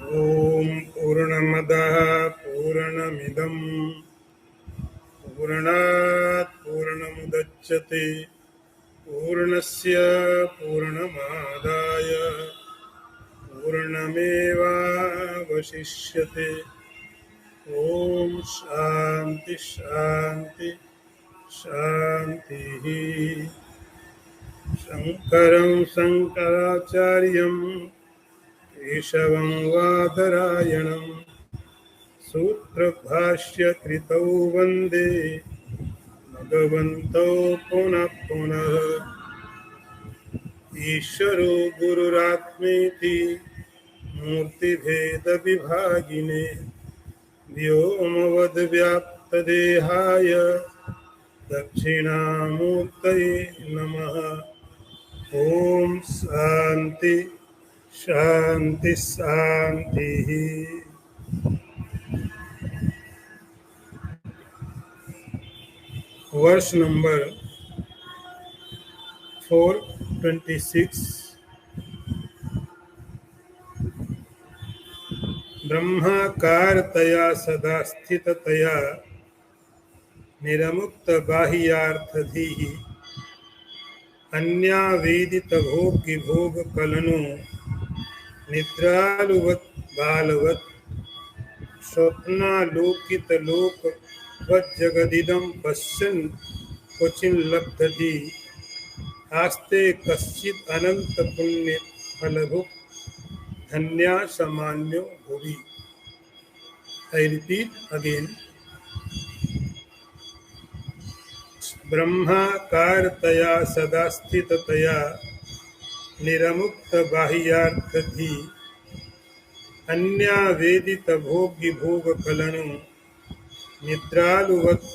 ॐ पूर्णमदः पूर्णमिदं पूर्णात् पूर्णमुदच्यते पूर्णस्य पूर्णमादाय पूर्णमेवावशिष्यते। ॐ शान्ति शान्ति शान्तिः। शङ्करं शङ्कराचार्यं केशवं वादरायणं सूत्रभाष्यकृतौ वन्दे भगवन्तौ पुनः पुनः। ईश्वरो गुरुरात्मेति मूर्तिभेदविभागिने व्योमवद्व्याप्तदेहाय दक्षिणामूर्तये नमः। ॐ शान्ति शान्ति शान्तिः। वर्ष नंबर 426। ब्रह्माकारतया सदा स्थिततया निरमुक्त बाह्यार्थधीः अन्यावेदित भोग कलनो निद्रालुवत् बालवत् स्वप्नालोकित लोकवज्जगदिदं पश्यन् क्वचिन् लब्धति आस्ते कश्चित् अनंत पुण्य फलभुक् धन्या सामान्यो भुवि। I repeat again. ब्रह्माकारतया सदा स्थिततया निरमुक्त बाह्यार्थधि अन्यावेदित भोग कलनो निद्रालुवत्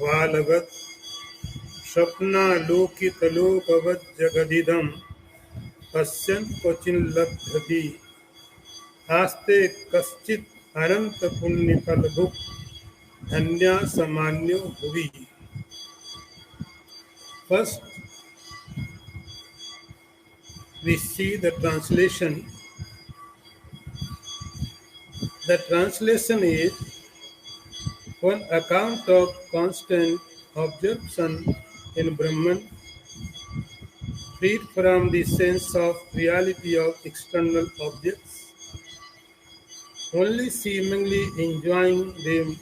बालवत् स्वप्नालोकित लोकवत् जगदिदं पश्यन् क्वचिन् लब्धति आस्ते कश्चित् अनंत पुण्य फलभुक् धन्या सामान्यो भुवि। First, we see the translation. The translation is on account of constant observation in Brahman, freed from the sense of reality of external objects, only seemingly enjoying them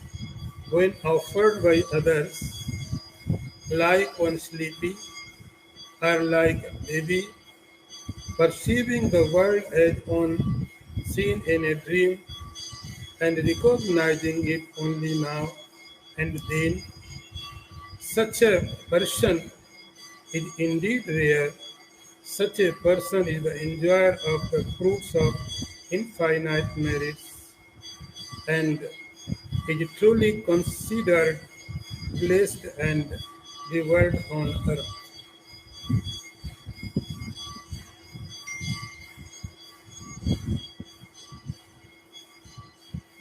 when offered by others, like one sleepy or like a baby, perceiving the world as on seen in a dream and recognizing it only now and then. Such a person is indeed rare. Such a person is the enjoyer of the fruits of infinite merits and is truly considered blessed and revered on earth.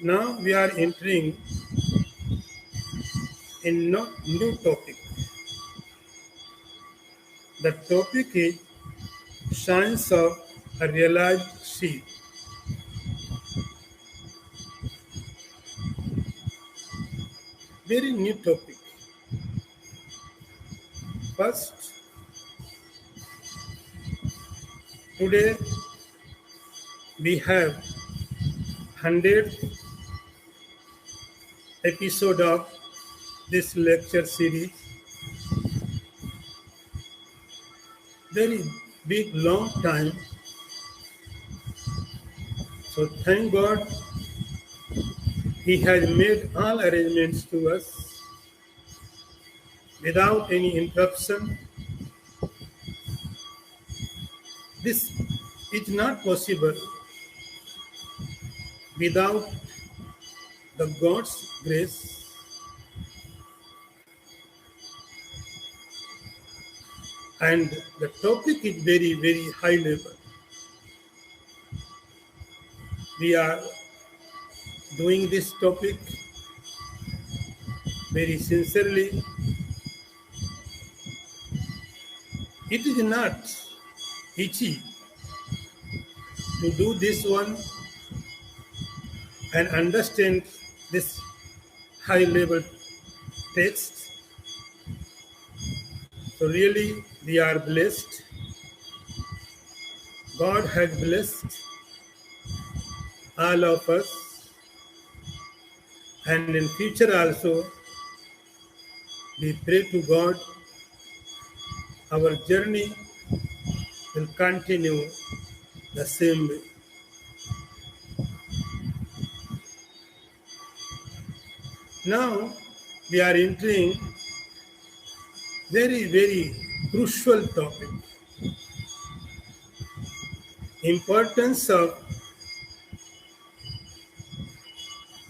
Now we are entering a new topic. The topic is science of a realized seed. Very new topic. First, today we have 100th episode of this lecture series. Very big long time. So thank God He has made all arrangements to us without any interruption. This is not possible without the God's grace. And the topic is very, very high level. We are doing this topic very sincerely. It is not easy to do this one and understand this high level text. So really we are blessed. God has blessed all of us, and in future also we pray to God our journey will continue the same way. Now we are entering very crucial topic, importance of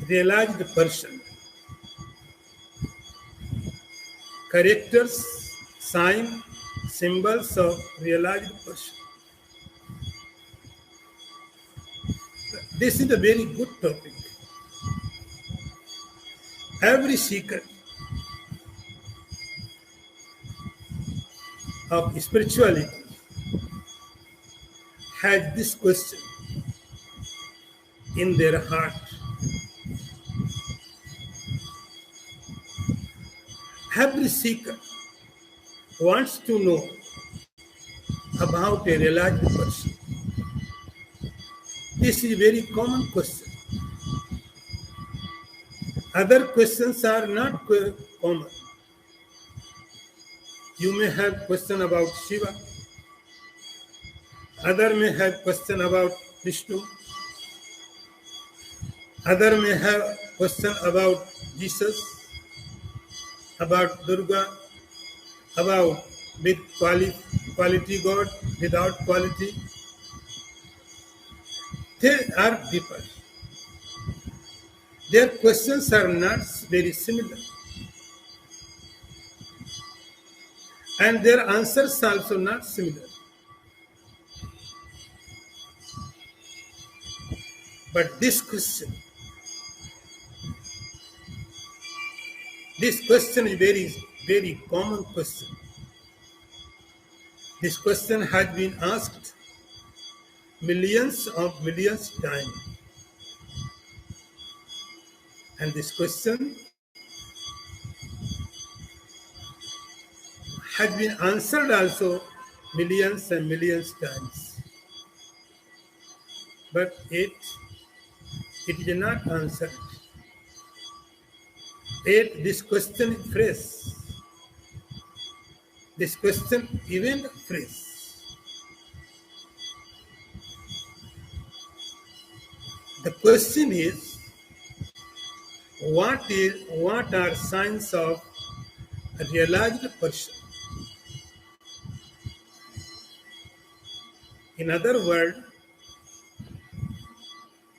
realized person, characters, sign, symbols of realized person. This is a very good topic. Every seeker of spirituality has this question in their heart. Every seeker wants to know about a realized person. This is a very common question. Other questions are not common. You may have question about Shiva. Other may have question about Vishnu. Other may have question about Jesus, about Durga, about with quality God, without quality. They are deeper. Their questions are not very similar. And their answers also not similar. But this question is very common question. This question has been asked millions times. And this question has been answered also millions and millions times. But it is not answered. Yet this question is fresh. This question even fresh. The question is, what are signs of a realized person? In other words,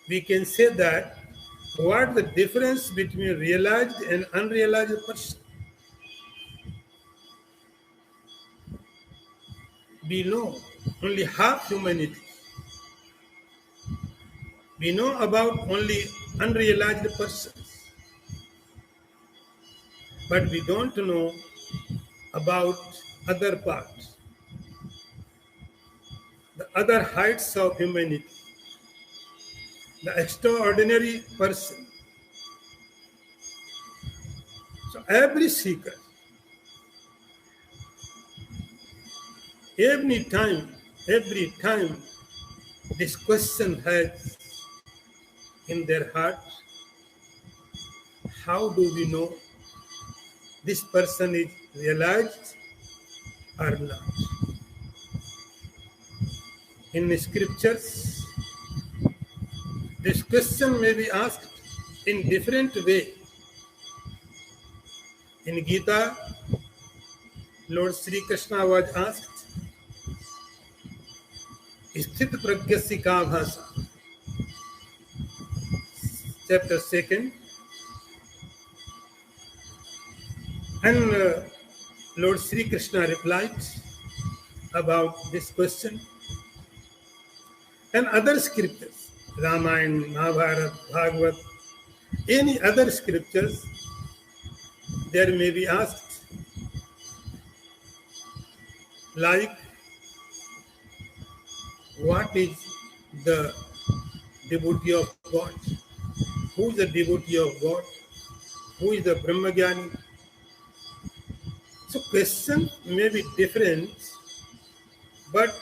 we can say that what the difference between realized and unrealized person? We know only half humanity. We know about only unrealized persons. But we don't know about other parts, the other heights of humanity, the extraordinary person. So every seeker, every time, this question has in their heart, how do we know this person is realized or not? In the scriptures, this question may be asked in different way. In Gita, Lord Sri Krishna was asked, Sthit Pragyasya ka bhasa, chapter 2, and Lord Sri Krishna replied about this question. And other scriptures, Ramayana, Mahabharata, Bhagavad, any other scriptures, there may be asked, like, what is the devotee of God? who is the devotee of God, who is the Brahmagyani. So question may be different, but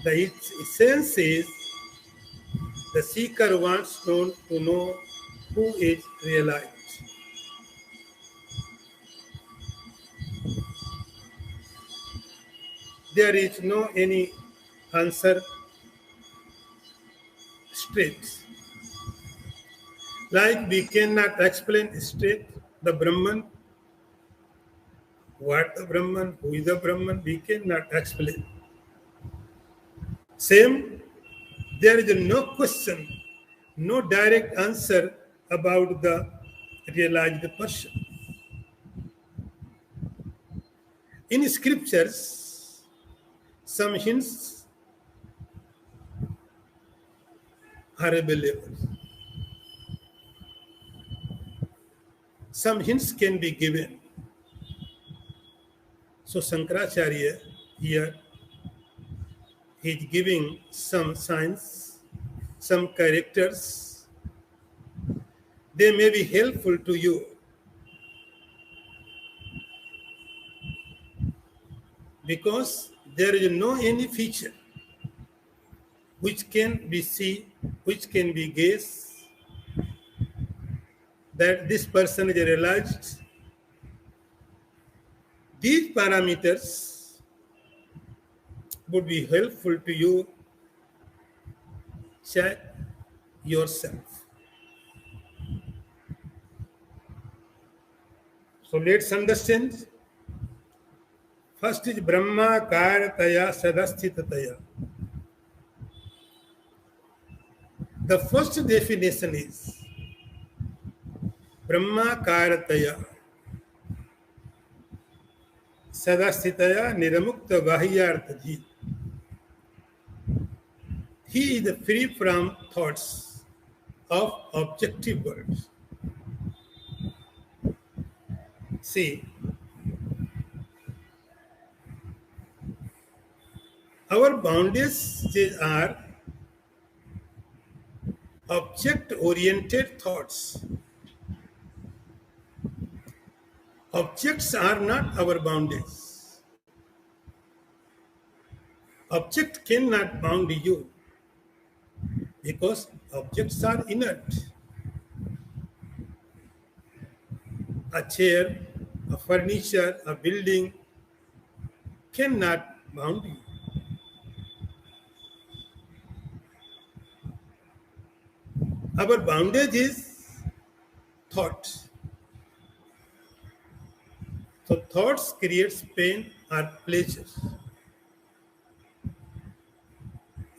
the essence is the seeker wants to know who is realized. There is no any answer straight. Like we cannot explain straight the Brahman, what the Brahman, who is the Brahman, we cannot explain. Same, there is no question, no direct answer about the realized person. In scriptures, some hints are available. Some hints can be given. So Shankaracharya here he is giving some signs, some characters. They may be helpful to you. Because there is no any feature which can be seen, which can be guessed that this person is realized. These parameters would be helpful to you. Check yourself. So let's understand. First is Brahma Karataya Sadasthitataya. The first definition is Brahma Karataya Sadastitaya Niramukta Bahyartadhi. He is free from thoughts of objective words. See, our boundaries are object-oriented thoughts. Objects are not our boundaries. Object cannot bound you because objects are inert. A chair, a furniture, a building cannot bound you. Our boundary is thought. So thoughts creates pain or pleasure.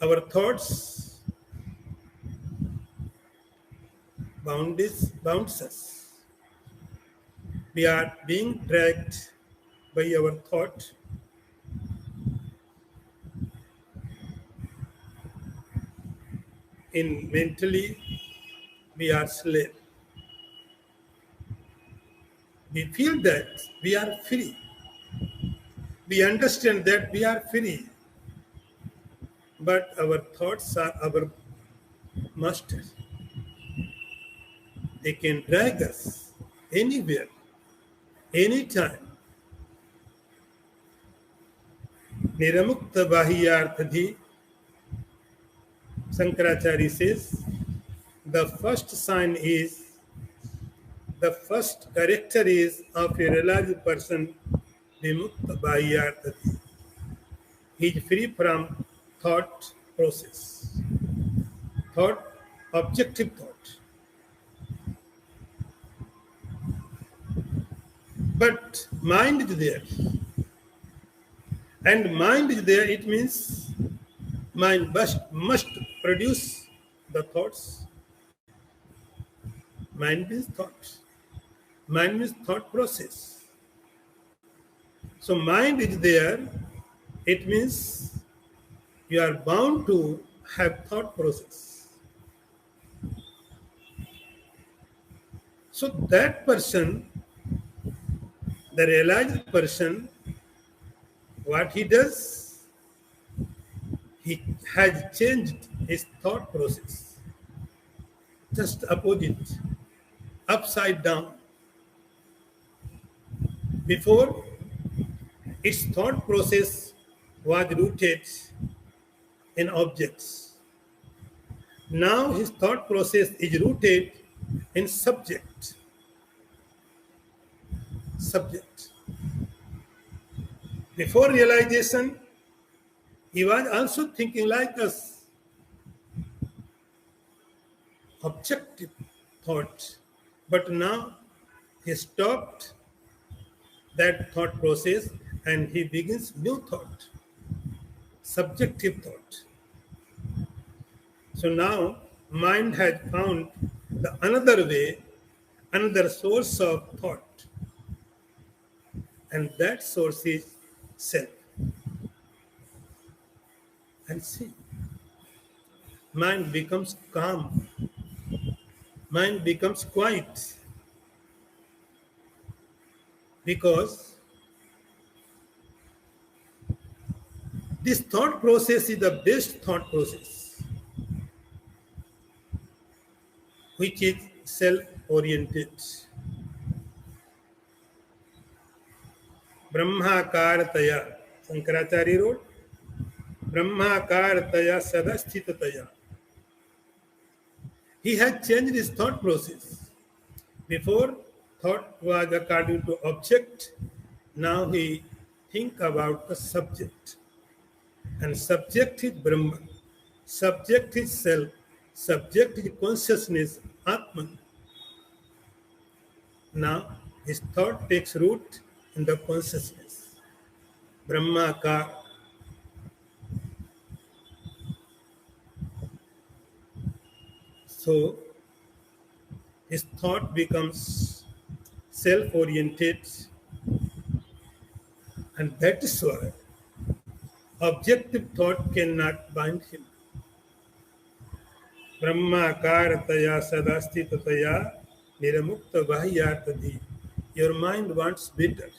Our thoughts bounds us. We are being dragged by our thought. In mentally, we are slave. We feel that we are free. We understand that we are free. But our thoughts are our masters. They can drag us anywhere, anytime. Niramukta Bahyartadhi, Shankaracharya says, the first sign is, the first character is of a realized person, Vimukta Bahyartadhi. He is free from thought process, thought, objective thought. But mind is there. And mind is there, it means mind must produce the thoughts. Mind means thought. Mind means thought process. So mind is there, it means you are bound to have thought process. So that person, the realized person, what he does, he has changed his thought process. just opposite, upside down. Before, its thought process was rooted in objects. Now his thought process is rooted in subject. Subject. Before realization, he was also thinking like us, objective thought. But now he stopped that thought process and he begins new thought, subjective thought. So now mind has found the another way, another source of thought. And that source is self. And see, mind becomes calm, mind becomes quiet, because this thought process is the best thought process, which is self-oriented. Brahmakartaya, Shankaracharya wrote, Brahmakartaya sadasthitataya. He had changed his thought process. Before, thought was according to object. Now he think about the subject. And subject is Brahman. Subject is self. Subject is consciousness, Atman. Now his thought takes root in the consciousness. Brahmakar. So his thought becomes self-oriented, and that is why objective thought cannot bind him. Brahmakartaya sadasthitataya niramukta bahyartadhi. Your mind wants better.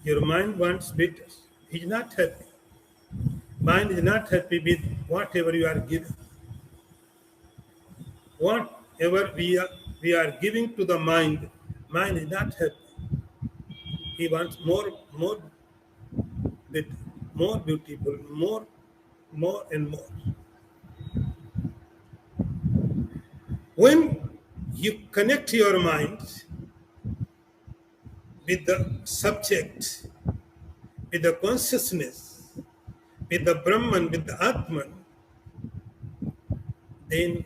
Your mind wants better. He is not happy. Mind is not happy with whatever you are giving. Whatever we are giving to the mind, mind is not happy. He wants more better, more beautiful, more and more. When you connect your mind with the subject, with the consciousness, with the Brahman, with the Atman, then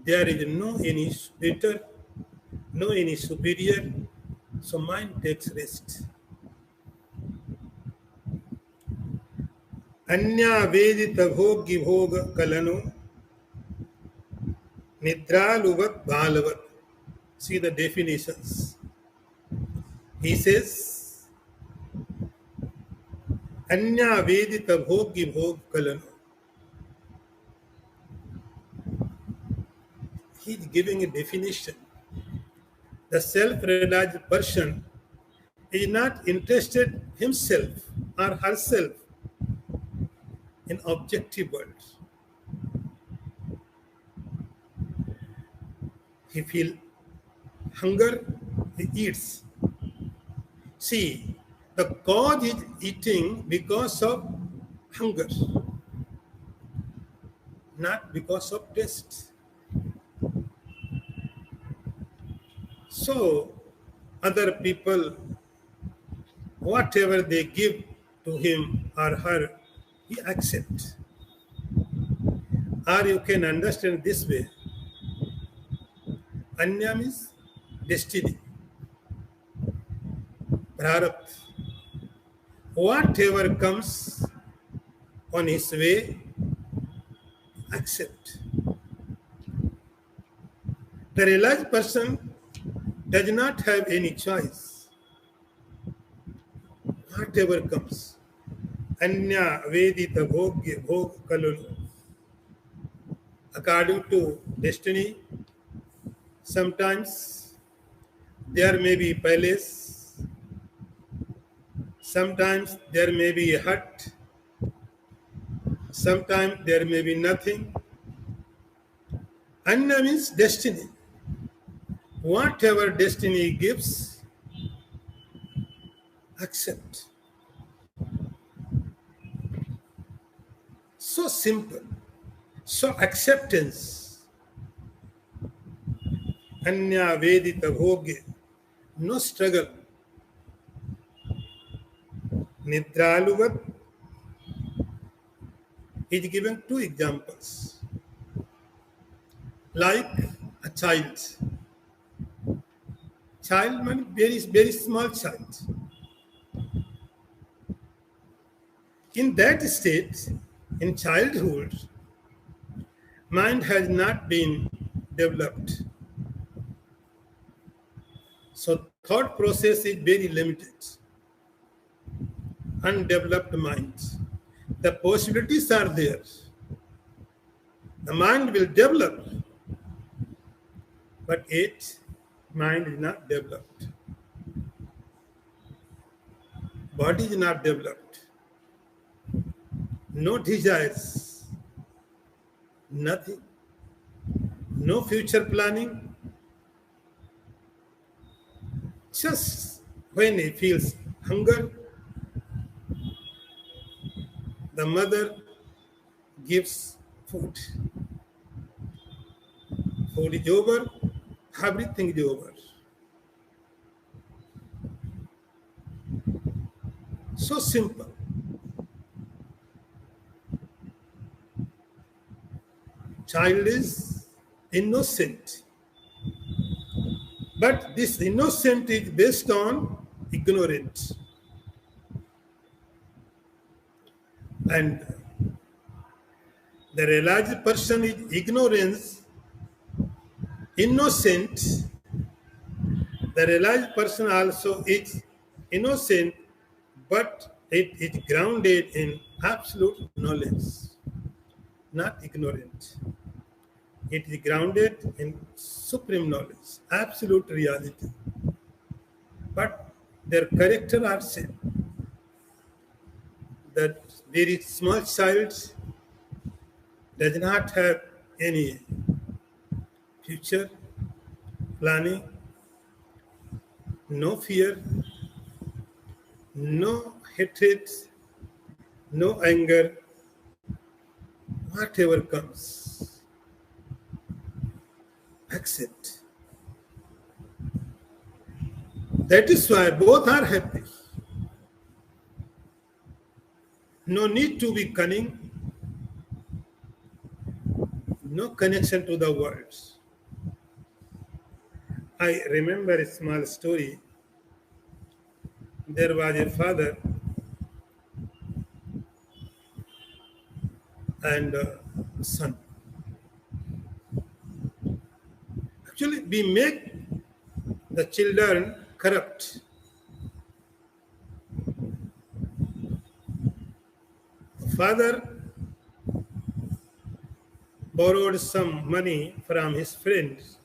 there is no any better, no any superior, so mind takes rest. Anya vedita bhogi bhoga kalano nidraluvat bhalavat. See the definitions. He says, Anya vedita bhogi bhog kalano. He is giving a definition. The self-realized person is not interested himself or herself in objective world. He feels hunger, he eats. See, the cause is eating because of hunger, not because of taste. So, other people, whatever they give to him or her, he accepts. Or you can understand this way. Anya means destiny, prarabdha. Whatever comes on his way, accept. The realized person does not have any choice. Whatever comes. Anya vedita bhogya bhog kalunu. According to destiny, sometimes there may be palace, sometimes there may be a hut, sometimes there may be nothing, Anna means destiny. Whatever destiny gives, accept. So simple. So acceptance. Anya Vedita Bhogya. No struggle. Nidraluvat is given two examples. Like a child. Child means very small child. In that state, in childhood, mind has not been developed. So thought process is very limited. Undeveloped mind. The possibilities are there. The mind will develop, but yet mind is not developed. Body is not developed. No desires, nothing. No future planning. Just when he feels hunger, the mother gives food. Food is over, everything is over. So simple. Child is innocent. But this innocent is based on ignorance. And the realized person is ignorance, innocent. The realized person also is innocent, but it is grounded in absolute knowledge, not ignorant. It is grounded in supreme knowledge, absolute reality. But their character are same. That very small child does not have any future planning, no fear, no hatred, no anger, whatever comes, accept. That is why both are happy. No need to be cunning, no connection to the world. I remember a small story. There was a father and a son. Actually, we make the children corrupt. The father borrowed some money from his friends.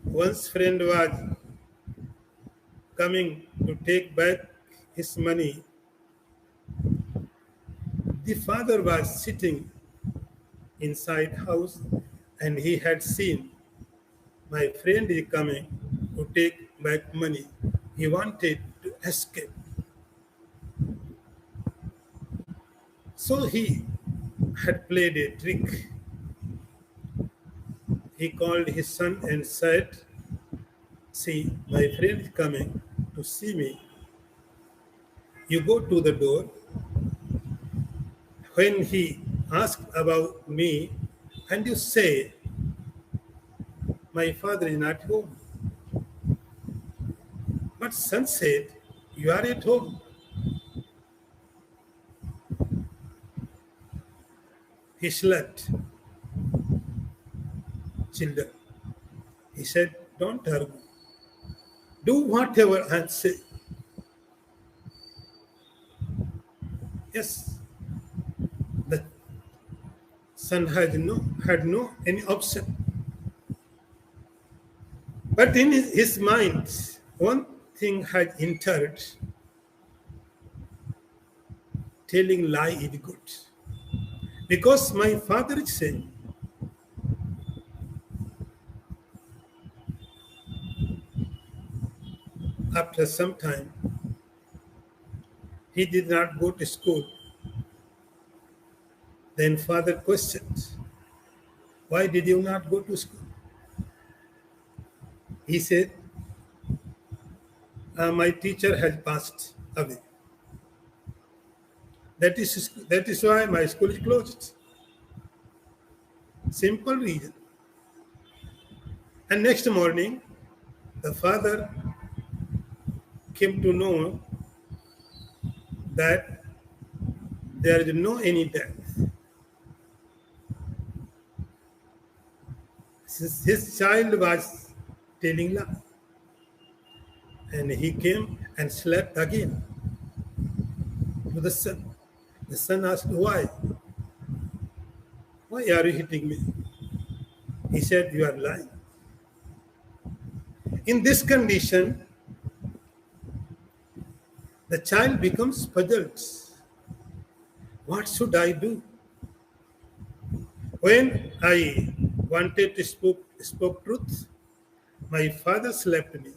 Once friend was coming to take back his money. The father was sitting inside house and he had seen my friend is coming to take back money. He wanted to escape. So he had played a trick. He called his son and said, "See, my friend is coming to see me. You go to the door. When he asks about me, and you say, my father is not home." But son said, "You are at home." He slept. Children. He said, "Don't argue. Do whatever I say." Yes, the son had no any option. But in his mind, one thing had entered: telling lie is good. Because my father is saying, after some time, he did not go to school. Then father questioned, why did you not go to school? He said, my teacher has passed away. That is why my school is closed. Simple reason. And next morning, the father came to know that there is no any death. His child was telling lie. And he came and slept again to the son. The son asked, why? Why are you hitting me? He said, you are lying. In this condition, the child becomes puzzled. What should I do? When I wanted to spoke truth, my father slapped me.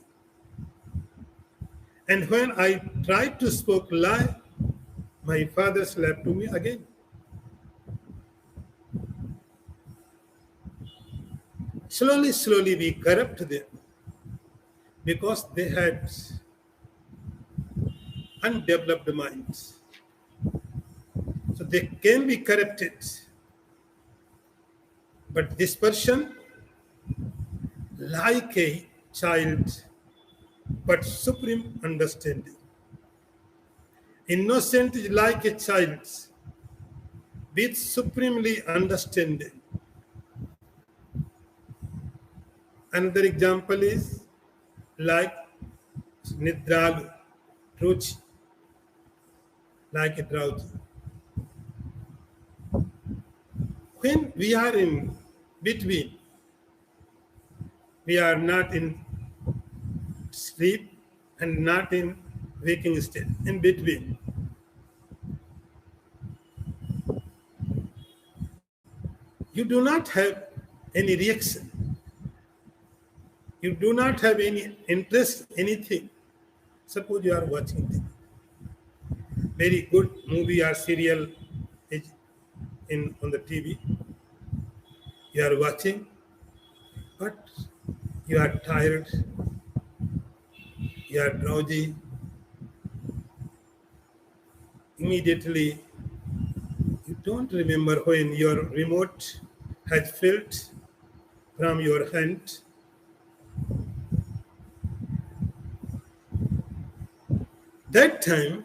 And when I tried to spoke lie, my father slapped me again. Slowly we corrupt them because they had undeveloped minds. So they can be corrupted. But this person, like a child, but supreme understanding. Innocent is like a child with supremely understanding. Another example is like Nidralu, Ruchi, like a drowsy. When we are in between, we are not in sleep and not in waking state, in between. You do not have any reaction. You do not have any interest, anything. Suppose you are watching very good movie or serial on the TV. You are watching, but you are tired, you are drowsy. Immediately, you don't remember when your remote has felt from your hand. That time,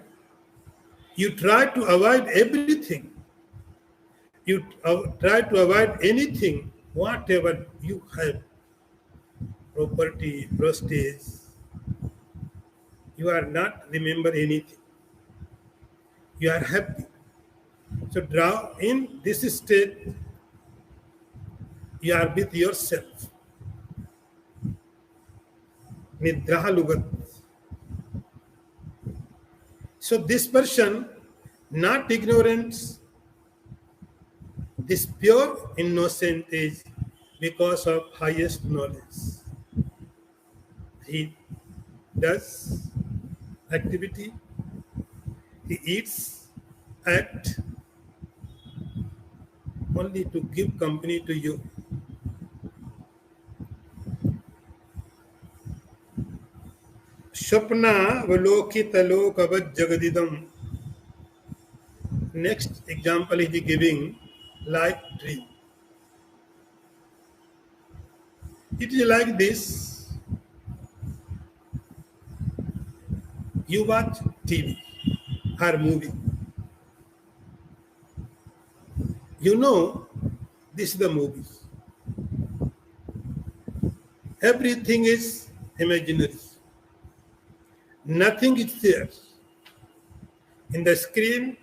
you try to avoid everything. You try to avoid anything, whatever you have, property, prestige. You are not remember anything. You are happy. So draw in this state, you are with yourself. Nidrahalugat. So this person, not ignorance, this pure innocent is because of highest knowledge. He does activity, he eats, act only to give company to you. Shapna valokita lokavad jagadidam. Next example is giving like dream. It is like this. You watch TV or movie. You know this is the movie. Everything is imaginary. Nothing is there. In the screen,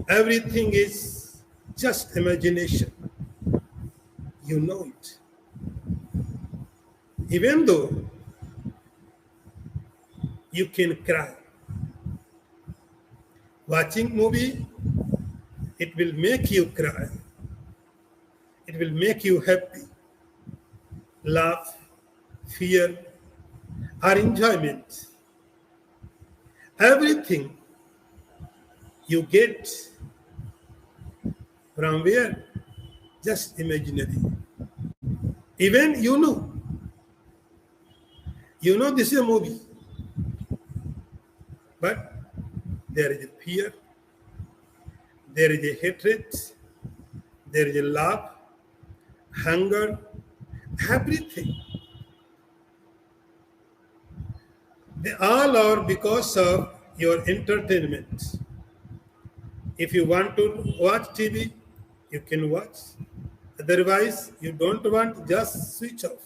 everything is just imagination. You know it. Even though you can cry. Watching movie It will make you cry. It will make you happy, laugh, fear, or enjoyment. Everything you get from where? Just imaginary. Even you know this is a movie, but there is a fear, there is a hatred, there is a love, hunger, everything. They all are because of your entertainment. If you want to watch TV, you can watch. Otherwise, you don't want, just switch off.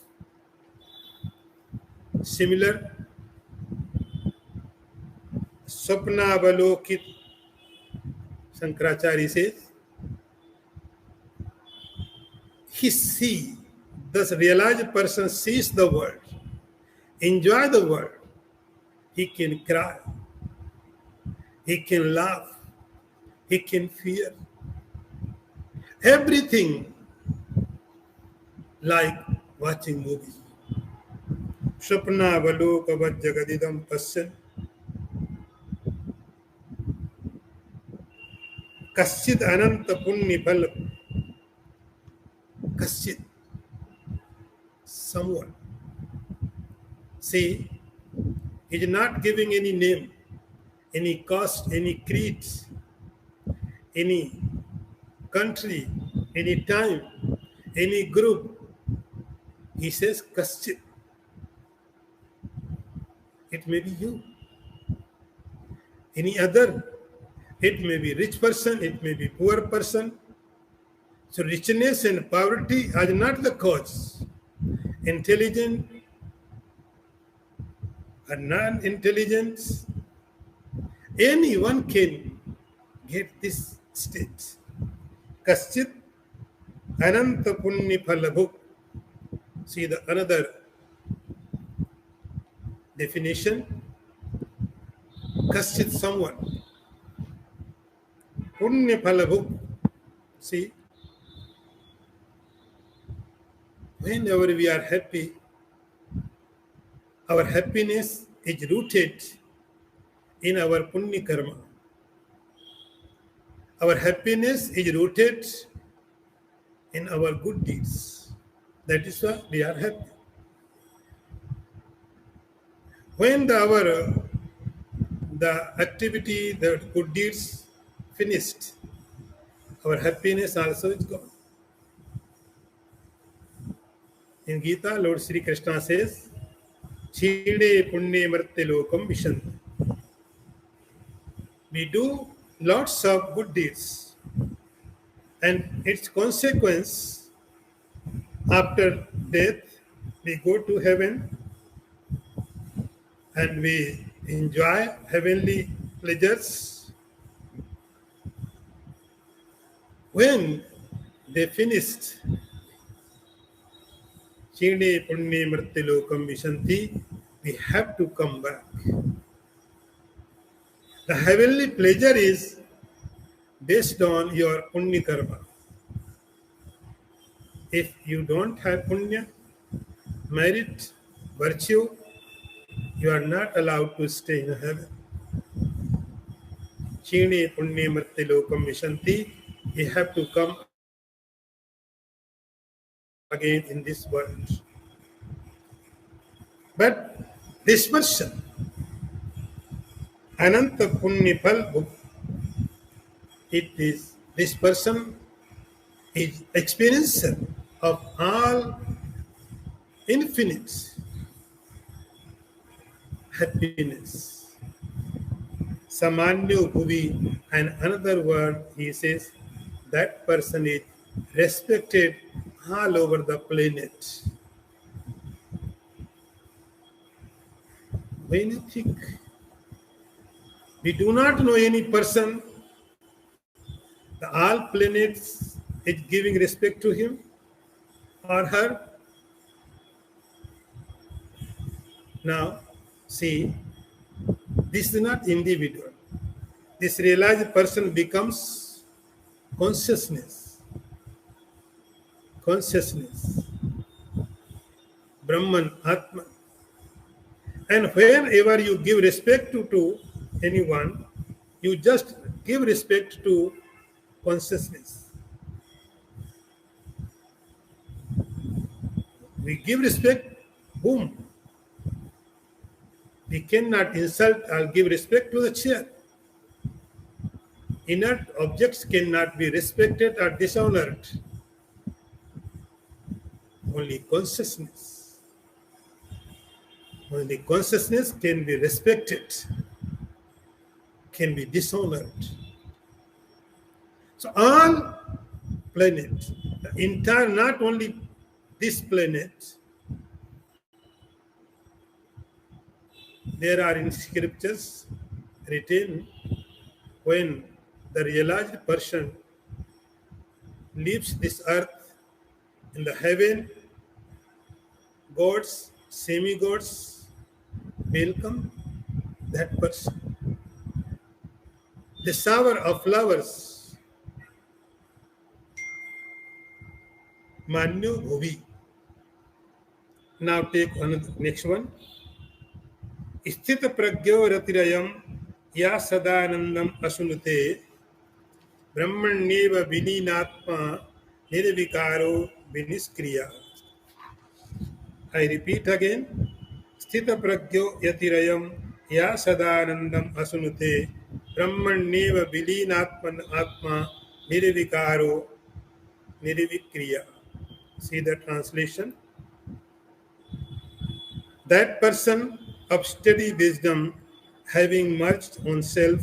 Similar, Swapnavalokit, Shankaracharya says, he see, thus realized person sees the world, enjoy the world. He can cry, he can laugh, he can fear. Everything like watching movie. Swapnavalokavad jagadidam pasyan kaschid ananta punni phal. Kaschid, someone. See, he is not giving any name, any caste, any creed, any country, any time, any group. He says kaschid. It may be you, any other. It may be rich person, it may be poor person. So richness and poverty are not the cause. Intelligent or non-intelligence, anyone can get this state. Kaschit ananta punni phalabhuk. See the another definition. Kaschit, someone. Punya phalabhuk. See, whenever we are happy, our happiness is rooted in our punya karma. Our happiness is rooted in our good deeds. That is why we are happy. When the activity, the good deeds finished, our happiness also is gone. In Gita, Lord Sri Krishna says, Chide punne marte lokam vishanti. We do lots of good deeds, and its consequence, after death, we go to heaven and we enjoy heavenly pleasures. When they finished, Chide punne marte lokam vishanti, we have to come back. The heavenly pleasure is based on your punya karma. If you don't have punya, merit, virtue, you are not allowed to stay in heaven. Chine punne marte lokam vishanti, you have to come again in this world. But this person, Ananta Punya Phal, it is, this person is experiencer of all infinite happiness. Samanyo Bhuvi, and another word he says, that person is respected all over the planet. When you think, we do not know any person, the all planets is giving respect to him or her. Now, see, this is not individual. This realized person becomes consciousness, consciousness, Brahman, Atman. And whenever you give respect to anyone, you just give respect to consciousness. We give respect whom? We cannot insult or give respect to the chair. Inert objects cannot be respected or dishonored. Only consciousness. Only consciousness can be respected, can be dishonored. So all planet, the entire, not only this planet, there are in scriptures written when the realized person leaves this earth in the heaven, gods, semi-gods welcome that person. The shower of flowers, Manyo Bhuvi. Now take another next one. स्थित प्रज्ञो रतिरयम् या Sadanandam असुनुते ब्रह्मण्येव विलीनात्मा निर्विकारो विनिष्क्रिया. I repeat again. स्थित प्रज्ञो यतिरयम् या सदानंदम असुनुते ब्रह्मण्येव विलीनात्मन आत्मा निर्विकारो निर्विक्रिया. See the translation. That person of steady wisdom, having merged oneself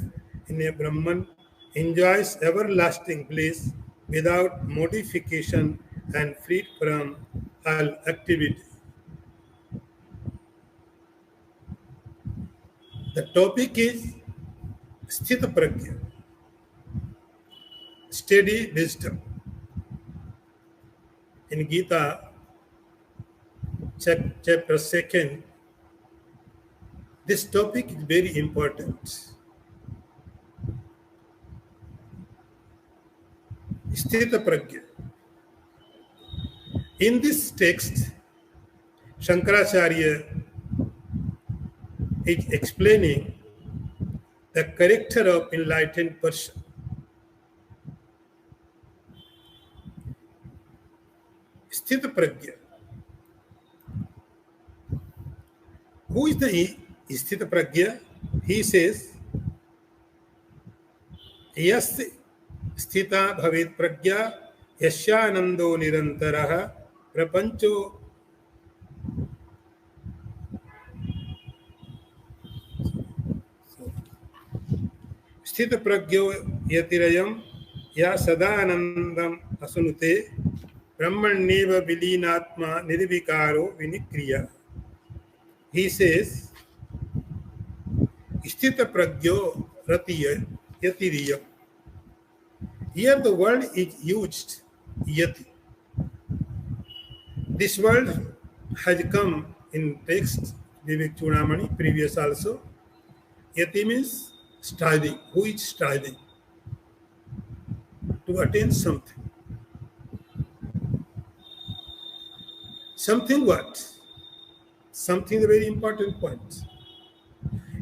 in a Brahman, enjoys everlasting bliss without modification and freed from all activity. The topic is Sthita Pragya, steady wisdom. In Gita, chapter 2, this topic is very important. Sthita Pragya. In this text, Shankaracharya is explaining the character of enlightened person. Sthita Pragya. Who is the Sthita Pragya? He says, Yas Sthita Bhavit Pragya Yasyanando Nirantaraha Prapancho Sthita Pragyo Yatirayam Ya Sadanandam Asunute Brahmaneva Vilinatma Nirvikaro Vinikriya. He says, Sthita Pragyo Ratiya Yatiriyam. Here the word is used, Yati. This word has come in text, Vivekchudamani, previous also. Yati means striving. Who is striving? To attain something. Something what? Something is a very important point.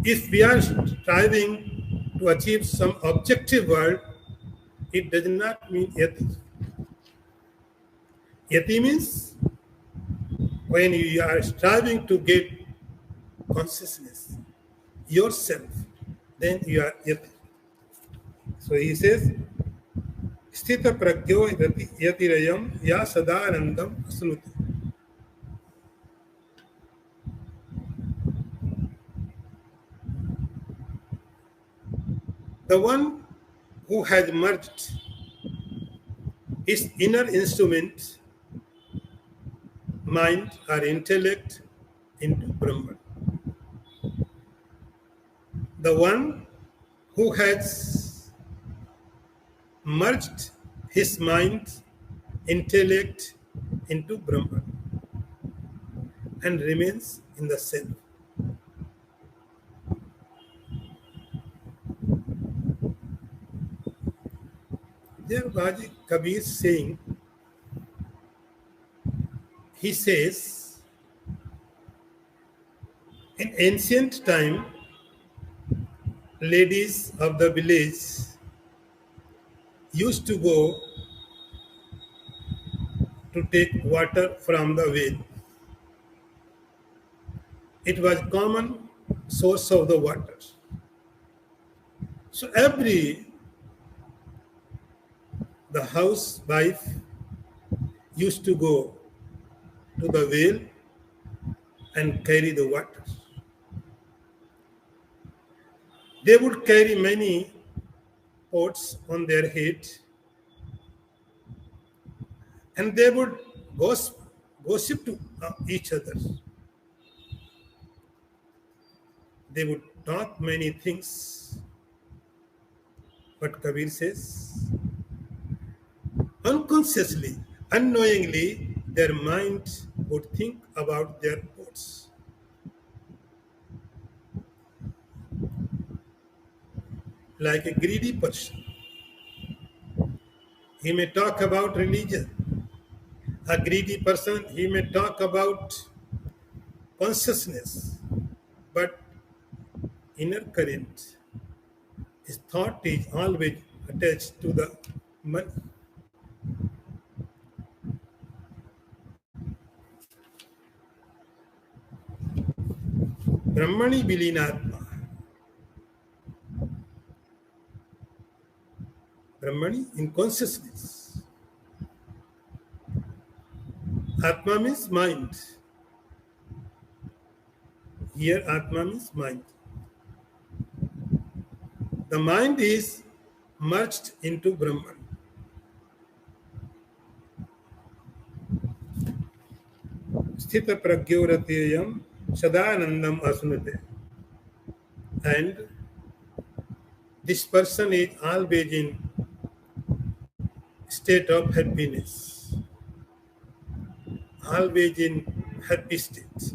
If we are striving to achieve some objective world, it does not mean yati. Yati means when you are striving to get consciousness, yourself, then you are yati. So he says, Sthita pragyo yatirayam ya sadanandam asnuti. The one who has merged his inner instrument, mind or intellect, into Brahman. The one who has merged his mind, intellect into Brahman and remains in the self. there was Kabir saying, he says, in ancient time, ladies of the village used to go to take water from the well. It was common source of the water. So the housewife used to go to the well and carry the water. They would carry many pots on their head, and they would gossip to each other. They would talk many things. But Kabir says, unconsciously, unknowingly, their mind would think about their pots. Like a greedy person, he may talk about religion. A greedy person, he may talk about consciousness, but inner current, his thought is always attached to the money. Brahmani Vilinatma. Brahmani in consciousness. Atma means mind. Here Atma means mind. The mind is merged into Brahman. Sthita pragyorateyam sadanandam asunate. And this person is always in state of happiness, always in happy state,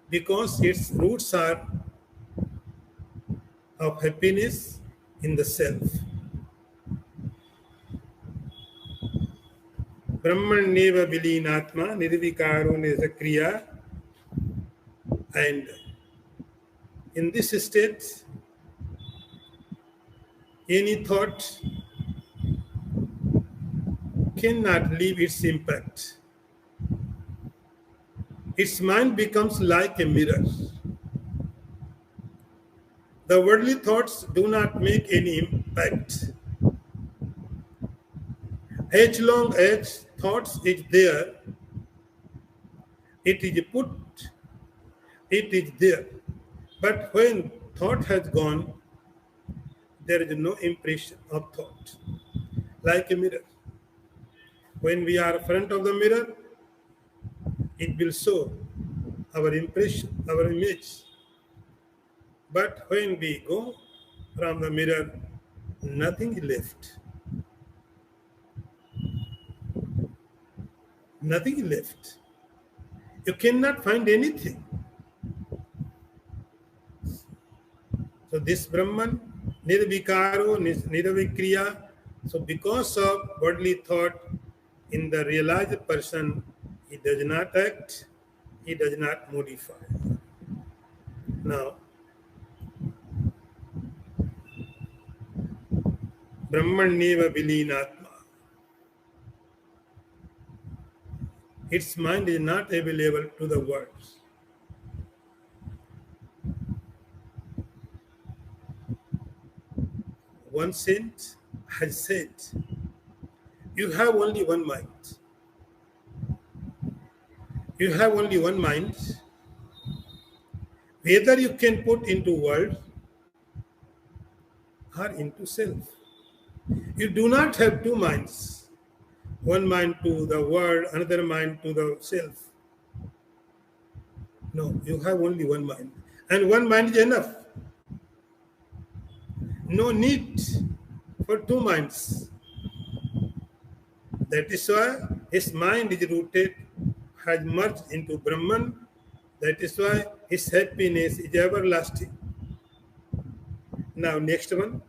because its roots are of happiness in the self. Brahmaneva vilinatma nirvikaro nisakriya. And in this state, any thought cannot leave its impact. Its mind becomes like a mirror. The worldly thoughts do not make any impact. As long as thoughts is there, it is put, it is there. But when thought has gone, there is no impression of thought. Like a mirror. When we are in front of the mirror, it will show our impression, our image. But when we go from the mirror, nothing is left. Nothing is left. You cannot find anything. So this Brahman, nirvikaro, niravikriya. So because of worldly thought, in the realized person, he does not act, he does not modify. Now, Brahmaneva vilinatma. Its mind is not available to the words. One saint has said, you have only one mind. You have only one mind. Whether you can put into world or into self. You do not have two minds. One mind to the world, another mind to the self. No, you have only one mind. And one mind is enough. No need for two minds. That is why his mind is rooted, has merged into Brahman. That is why his happiness is everlasting. Now next one.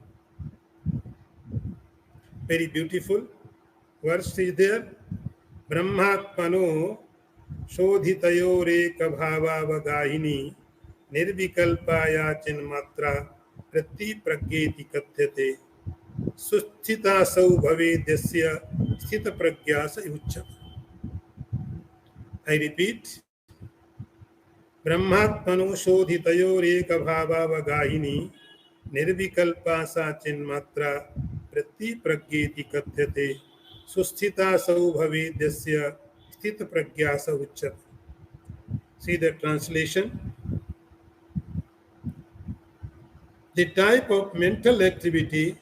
Very beautiful verse is there. Brahmatmano शोधितयोरेक भावावगाहिनी निर्विकल्पाया चिन्मात्रा प्रति प्रज्ञेति कथ्यते सुस्थितासौ भवेद्यस्य स्थित प्रज्ञा स उच्यते. I repeat. ब्रह्मात्मनो शोधितयोरेक भावावगाहिनी निर्विकल्पा सा चिन्मात्रा प्रति प्रज्ञेति कथ्यते सुस्थितासौ भवेद्यस्य स्थित प्रज्ञा स उच्यते. See the translation. The type of mental activity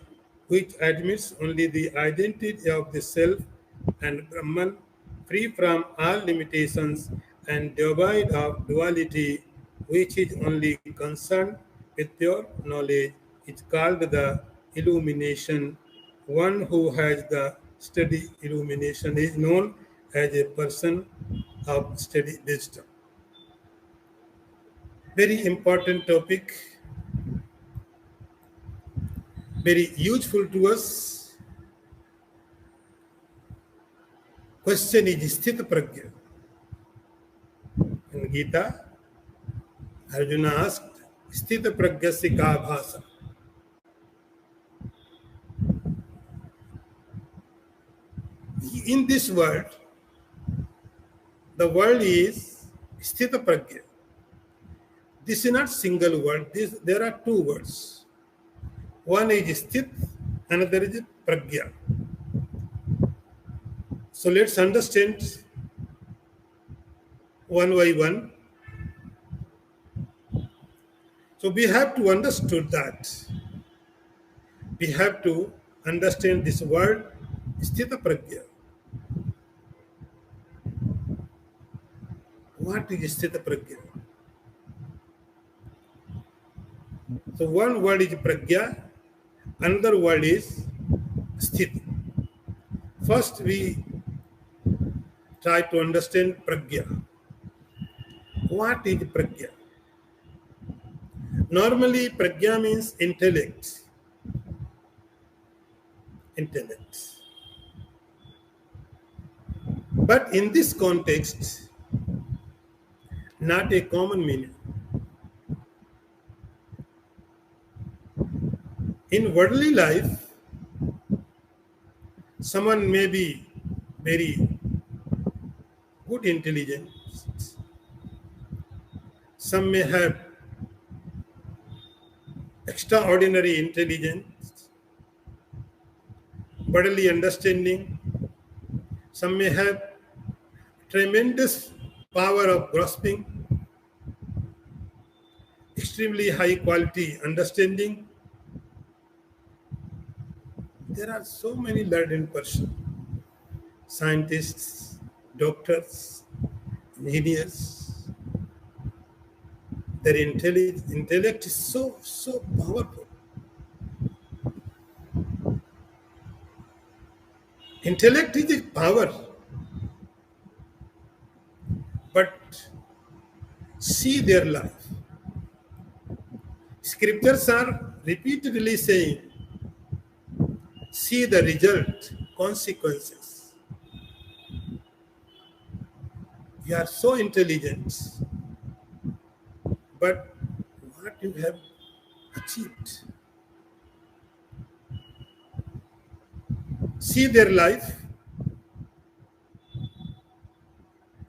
which admits only the identity of the self and Brahman, free from all limitations and devoid of duality, which is only concerned with pure knowledge, is called the illumination. One who has the steady illumination is known as a person of steady wisdom. Very important topic, very useful to us. Question is Sthita Pragya. In Gita, Arjuna asked, Sthita Pragya se ka bhasa? In this world, the world is Sthita Pragya. This is not single word. There are two words. One is Sthit, another is Pragya. So let's understand one by one. So we have to understand that. We have to understand this word Sthita Pragya. What is Sthita Pragya? So one word is Pragya, another word is Sthit. First we try to understand Pragya. What is Pragya? Normally Pragya means intellect. Intellect. But in this context, not a common meaning. In worldly life, someone may be very good intelligence. Some may have extraordinary intelligence, bodily understanding. Some may have tremendous power of grasping, extremely high quality understanding. There are so many learned persons, scientists, doctors, engineers. Their intellect is so powerful. Intellect is a power, but see their life. Scriptures are repeatedly saying, see the result, consequences. You are so intelligent, but what you have achieved. See their life.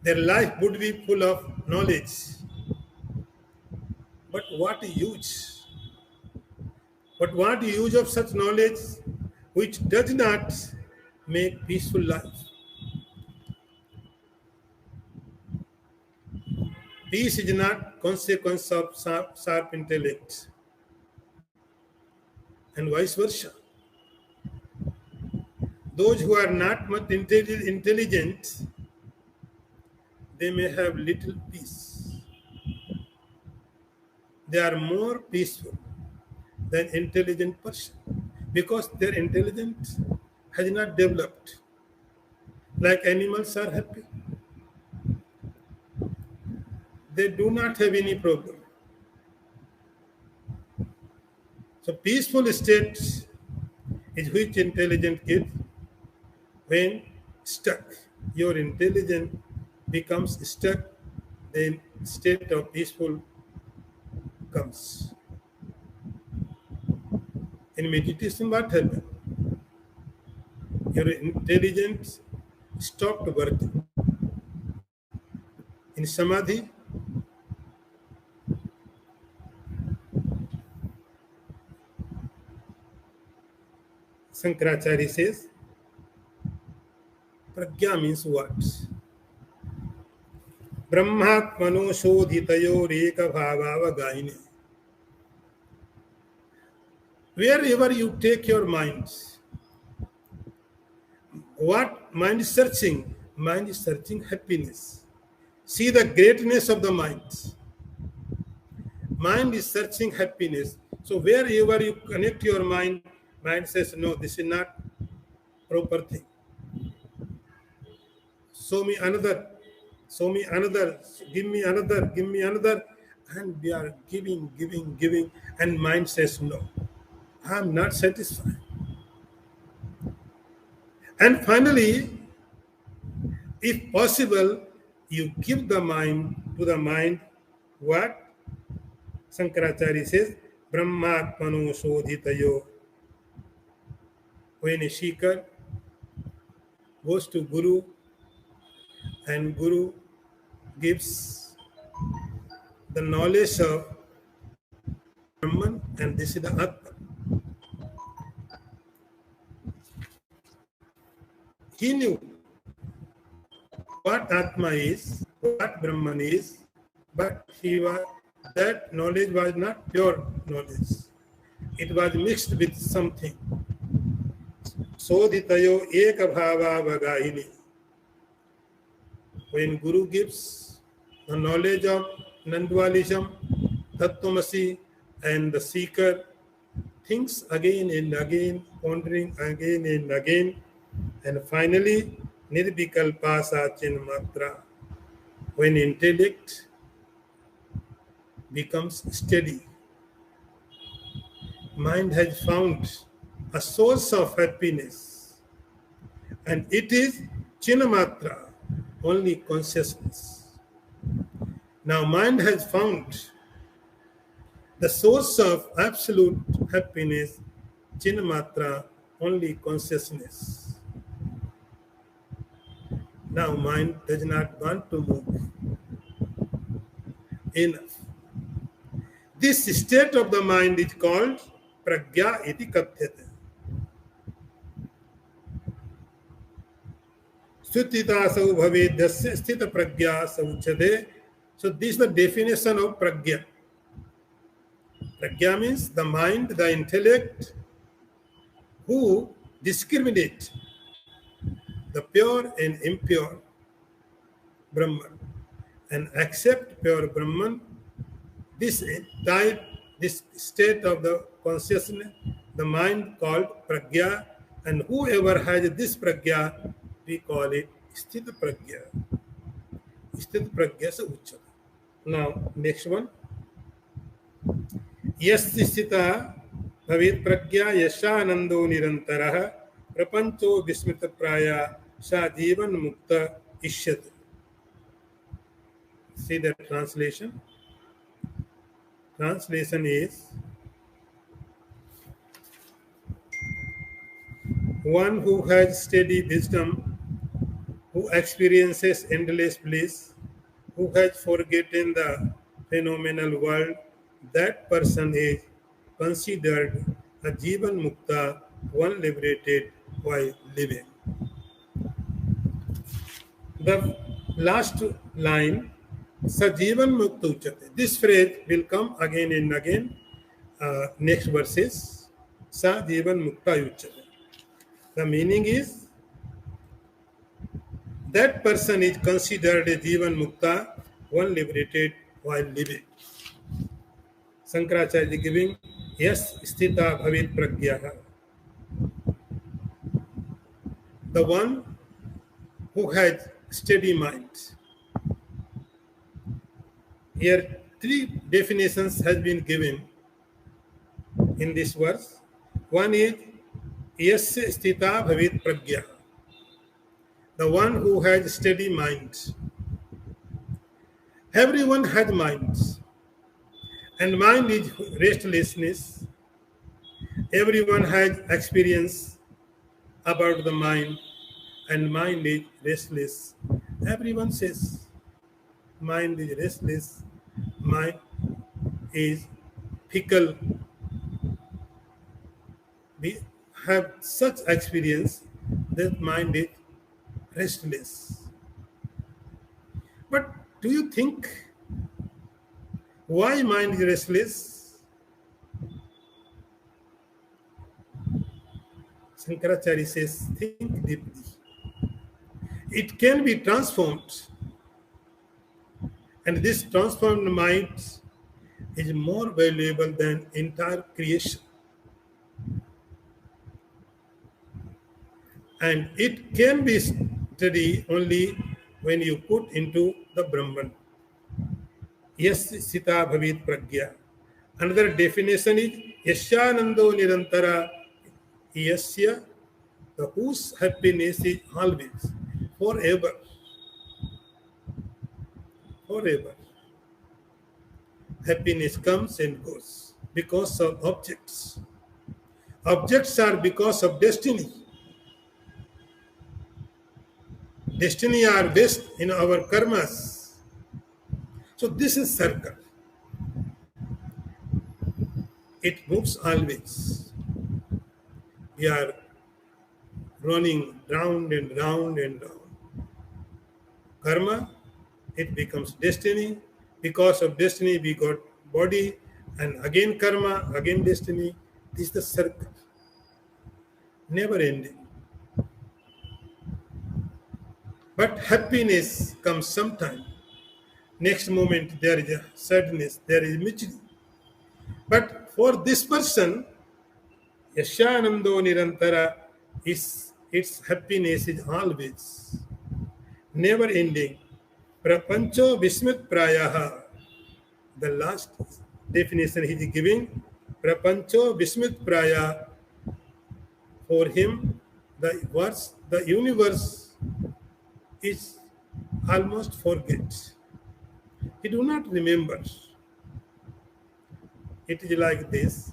Their life would be full of knowledge. But what use? But what use of such knowledge which does not make peaceful life? Peace is not consequence of sharp intellect, and vice versa. Those who are not much intelligent, they may have little peace. They are more peaceful than intelligent person because their intelligence has not developed. Like animals are happy. They do not have any problem. So peaceful state is which intelligent kid when stuck. Your intelligence becomes stuck, then state of peaceful comes. In meditation, what happens? Your intelligence stopped working. In samadhi, Shankaracharya says, pragya means what? Brahmatmano shodhitayoreka bhavavagahine. Wherever you take your mind, what mind is searching? Mind is searching happiness. See the greatness of the mind. Mind is searching happiness. So wherever you connect your mind, mind says, no, this is not proper thing. Show me another, give me another. And we are giving, and mind says, no, I am not satisfied. And finally, if possible, you give the mind to the mind what Shankaracharya says, Brahmatmano shodhitayo. When a seeker goes to Guru and Guru gives the knowledge of Brahman, and this is the Atma. He knew what Atma is, what Brahman is, but that knowledge was not pure knowledge. It was mixed with something. Sodhitayo eka bhava vagahini. When Guru gives the knowledge of non-dualism, Tattvamasi, and the seeker thinks again and again, pondering again and again, and finally, nirvikalpa sachin matra. When intellect becomes steady, mind has found a source of happiness, and it is chinamatra, only consciousness. Now mind has found the source of absolute happiness, chinamatra, only consciousness. Now mind does not want to move. Enough. This state of the mind is called pragya iti kathyate. Sthita sau bhavedasya sthita pragya sauchade. So this is the definition of pragya. Pragya means the mind, the intellect, who discriminate the pure and impure Brahman and accept pure Brahman. This type, this state of the consciousness, the mind called pragya, and whoever has this pragya, we call it sthita pragya. Sthita pragya se uchchata. Now, next one. Yasya sthita bhavet pragya yasha anando nirantaraha prapancho vismita praya sa jivan mukta ishyat. See the translation. Translation is, one who has steady wisdom, who experiences endless bliss, who has forgotten the phenomenal world, that person is considered a Jivan Mukta, one liberated while living. The last line, Sajivan Mukta Uchate. This phrase will come again and again. Next verses, Sajivan Mukta Uchate. The meaning is, that person is considered a Jivan Mukta, one liberated while living. Shankaracharya giving, yes, sthita bhavit pragyaha. The one who has steady mind. Here, three definitions has been given in this verse. One is Yasya sthita bhavit pragya. The one who has steady mind. Everyone has minds, and mind is restlessness. Everyone has experience about the mind, and mind is restless. Everyone says mind is restless, mind is fickle. We have such experience that mind is restless. But do you think why mind is restless? Shankaracharya says, think deeply. It can be transformed, and this transformed mind is more valuable than entire creation. And it can be studied only when you put into the Brahman. Yes, Sita Bhavit Pragya. Another definition is Yasyanando Nirantara. Yasya, the whose happiness is always, forever, forever. Happiness comes and goes because of objects. Objects are because of destiny. Destiny are based in our karmas. So this is circle. It moves always. We are running round and round and round. Karma, it becomes destiny. Because of destiny, we got body, and again karma, again destiny. This is the circle. Never ending. But happiness comes sometime. Next moment, there is a sadness, there is misery. But for this person, Yashanando Nirantara is its happiness is always, never ending. Prapancho Vismit Prayaha. The last definition he is giving, Prapancho Vismit Praya. For him, the universe is almost forget. He do not remember. It is like this.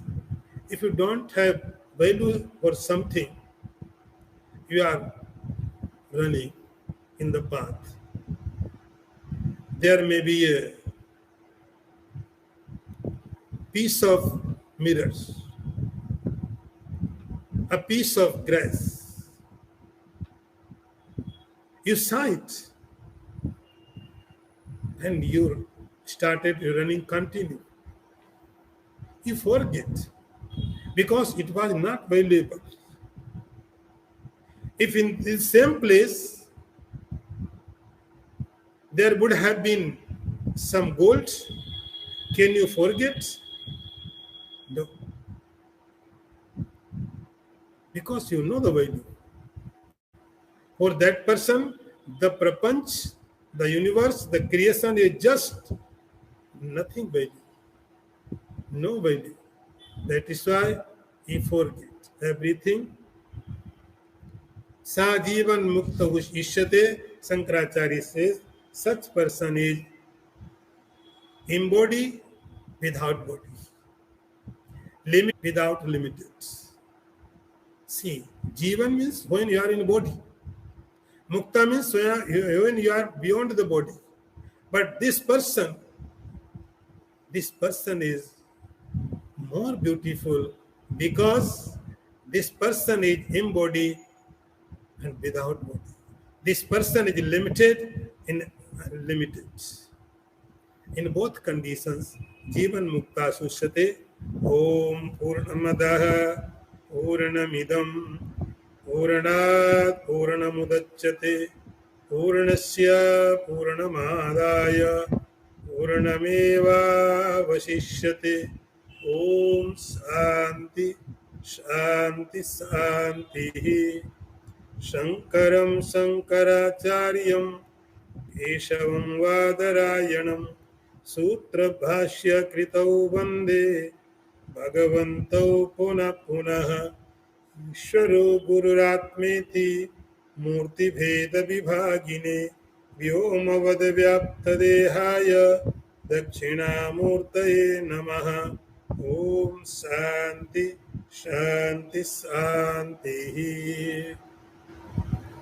If you don't have value for something, you are running in the path. There may be a piece of mirrors, a piece of grass. You saw it and you started running continue. You forget because it was not valuable. If in the same place there would have been some gold, can you forget? No. Because you know the value. For that person, the prapanch, the universe, the creation is just nothing value. No value. That is why he forget everything. Sa jivan mukta ishyate, Shankaracharya says, such person is embodied without body, limit without limited. See, jivan means when you are in body. Mukta means when you are beyond the body. But this person is more beautiful because this person is embodied and without body. This person is limited and unlimited. In both conditions, Jivan Mukta Sushyate Om Purnamadah Purnamidam Purnat Purnamudachyate Purnasya Purnamadaya Purnameva Vasishyate. Om Shanti Shanti Shanti. Shankaram Shankaracharyam Keshavam Vadarayanam Sutra Bhashya Kritau Vande Bhagavantau Punah Punah ईश्वरो गुरुरात्मेति मूर्तिभेदविभागिने व्योमवद्व्याप्तदेहाय दक्षिणामूर्तये नमः। ॐ शान्ति शान्ति शान्तिः।